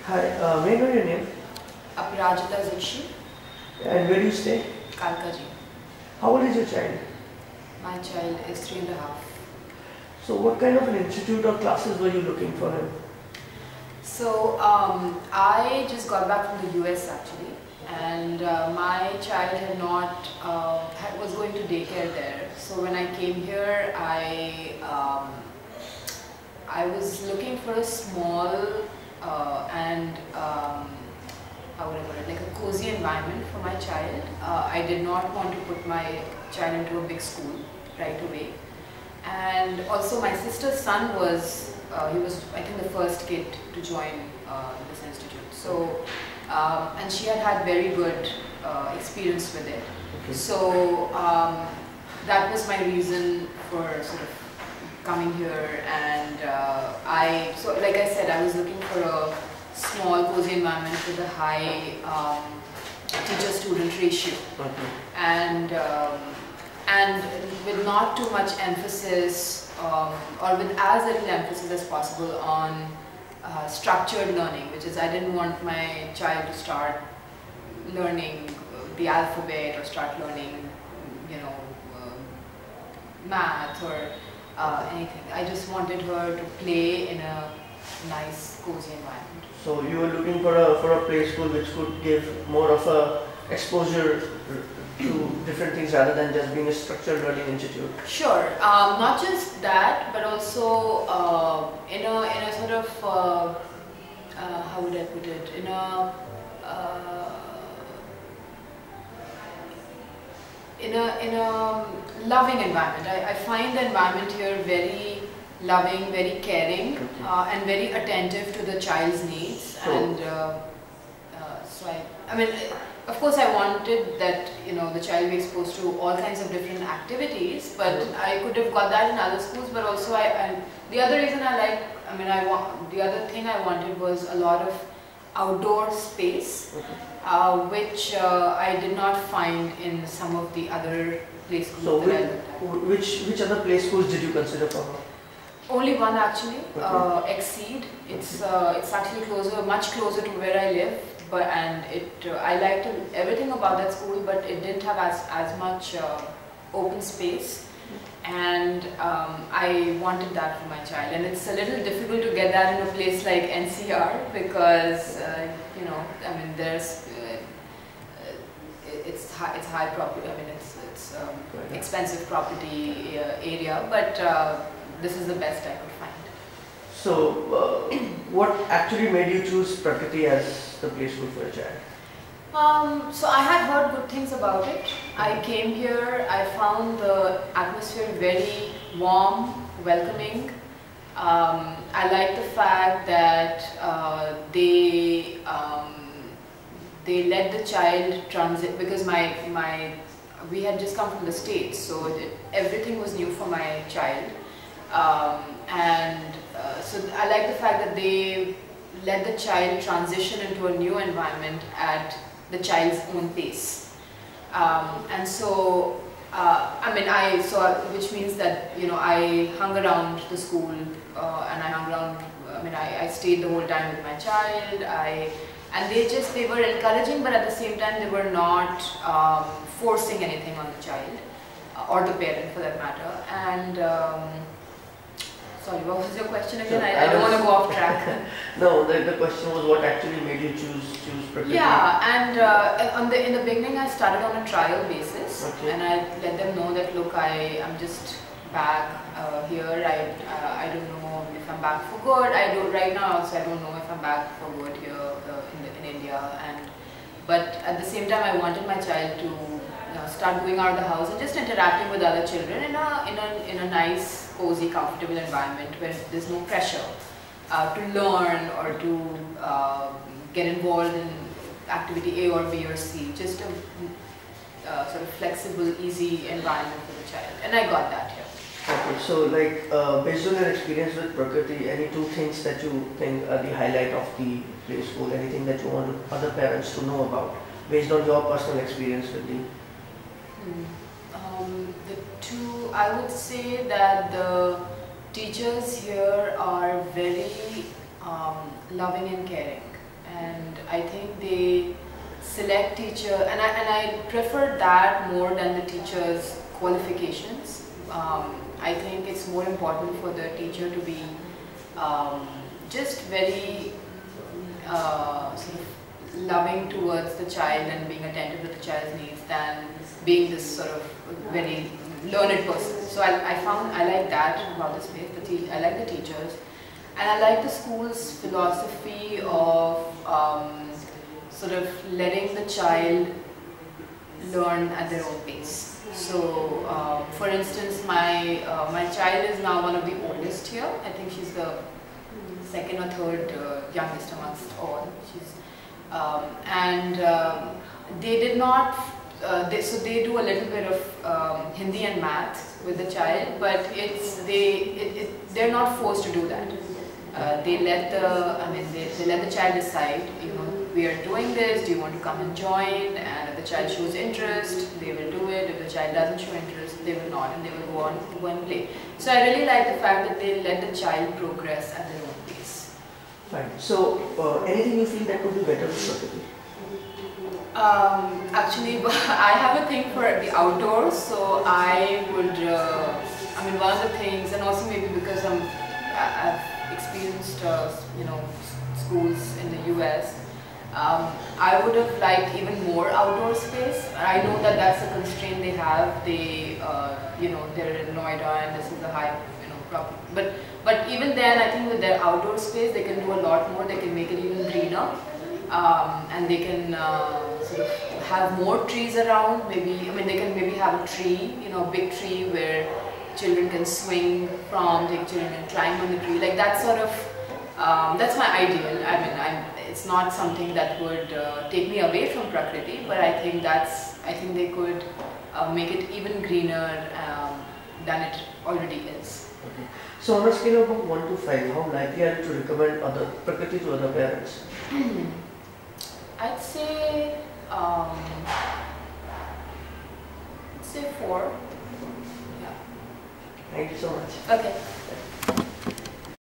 Hi, may I know your name? Aparajita Zikshi, And where do you stay? Kalkaji. How old is your child? My child is 3.5. So what kind of an institute or classes were you looking for him? So I just got back from the US actually, and my child had not was going to daycare there. So when I came here, I was looking for a small and how would I put it, like a cozy environment for my child. I did not want to put my child into a big school right away. And also my sister's son was, he was I think the first kid to join this institute. So, and she had had very good experience with it. Okay. So that was my reason for sort of coming here. And so like I said, I was looking for a small cozy environment with a high teacher-student ratio. Okay. And with not too much emphasis or with as little emphasis as possible on structured learning, which is I didn't want my child to start learning the alphabet or start learning, you know, math or anything. I just wanted her to play in a nice, cozy environment. So you were looking for a play school which could give more of a exposure to different things rather than just being a structured learning institute. Sure, not just that, but also in a sort of how would I put it? In a loving environment. I find the environment here very loving, very caring, and very attentive to the child's needs. And so I mean, of course, I wanted that the child be exposed to all kinds of different activities, but I could have got that in other schools. But also, the other reason the other thing I wanted was a lot of outdoor space, which I did not find in some of the other play schools So that I looked at. which other play schools did you consider for her? Only one actually, Exceed. It's actually much closer to where I live. I liked everything about that school, but it didn't have as much open space, and I wanted that for my child. And it's a little difficult to get that in a place like NCR because there's it's high property. I mean it's expensive property area, but this is the best I could find. So what actually made you choose Prakriti as the play school for a child? So I had heard good things about it. I came here, I found the atmosphere very warm, welcoming. I like the fact that they let the child transit, because we had just come from the States, so everything was new for my child. So I like the fact that they let the child transition into a new environment at the child's own pace. And so, which means that, I hung around the school and I hung around, I stayed the whole time with my child. And they were encouraging, but at the same time they were not forcing anything on the child or the parent for that matter. And sorry, what was your question again? So I don't want to go off track. No, the question was what actually made you choose Prakriti? Yeah, and in the beginning I started on a trial basis, and I let them know that look, I'm just back here. I don't know if I'm back for good. Right now also I don't know if I'm back for good here in India. But at the same time I wanted my child to start going out of the house and just interacting with other children in a nice, cozy, comfortable environment where there's no pressure to learn or to get involved in activity A or B or C. Just a sort of flexible, easy environment for the child, and I got that here. Okay, so based on your experience with Prakriti, any two things that you think are the highlight of the play school? Anything that you want other parents to know about based on your personal experience with the? I would say that the teachers here are very loving and caring. and I think they select teacher, and I prefer that more than the teacher's qualifications. I think it's more important for the teacher to be just very sort of loving towards the child and being attentive to the child's needs than being this sort of very learned person. So I found I like that about this place. I like the teachers, and I like the school's philosophy of sort of letting the child learn at their own pace. So, for instance, my child is now one of the oldest here. I think she's the second or third youngest amongst all. They did not. So they do a little bit of Hindi and math with the child, but they're not forced to do that. They let the child decide. You know, we are doing this. Do you want to come and join? And if the child shows interest, they will do it. If the child doesn't show interest, they will not, and they will go and play. So I really like the fact that they let the child progress at their own pace. Fine. So anything you feel that could be better with Prakriti? Actually, I have a thing for the outdoors, so I would, one of the things, and also maybe because I've experienced, schools in the US, I would have liked even more outdoor space. I know that that's a constraint they have. They're in Noida and this is the high, property. But even then, I think with their outdoor space, they can do a lot more. They can make it even greener. And they can sort of have more trees around. They can maybe have a tree, a big tree where children can swing from, children can climb on the tree. Like that sort of, that's my ideal. It's not something that would take me away from Prakriti, but I think they could make it even greener than it already is. Okay. So on a scale of 1 to 5, how likely are you to recommend Prakriti to other parents? I'd say 4. Yeah. Thank you so much. Okay.